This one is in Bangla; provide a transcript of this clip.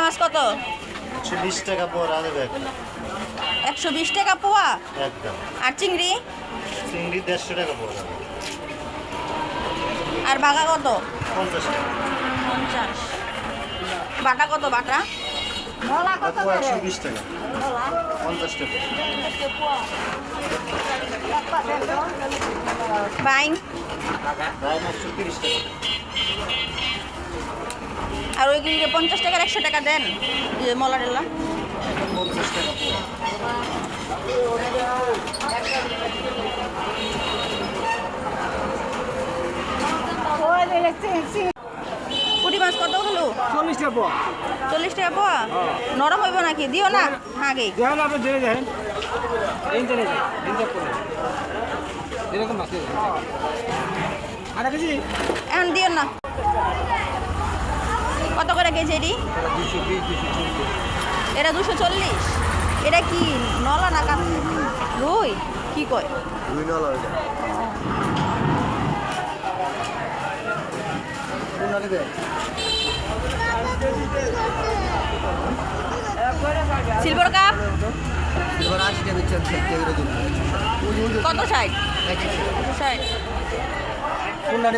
মাছ কত? 120 টাকা পোয়া দেবে একটা। 120 টাকা পোয়া। একদম। আর চিংড়ি? চিংড়ি 150 টাকা পোয়া যাবে। আর বাটা কত? 50 টাকা। 50। বাটা কত বাটা? পোয়া 120 টাকা। 50 টাকা। বাইং? প্রায় 130 টাকা। আর ওইগুলিকে 50 টাকার 100 টাকা দেন যে মলা ডেলা। 50 টাকা পোয়া। পুঁটি মাছ কত হলো? 40 টাকা পোয়া। 40 টাকা পোয়া। নরম হইব নাকি? দিও না আগে। দেখেন আপনি ধরে দেখেন এরকম মাছ আধা কেজি এখন দিও না। কত করে কেজি এটি? 220 এটা 240। এটা কি নলা না কাত? রুই কি কয়? দুই নলা ওইটা। কোন নাকি দে? সিলভার কাপ এবার 80 টাকা বেচছেন 70 টাকা দিন। কত 60? 1 60। কোন নাকি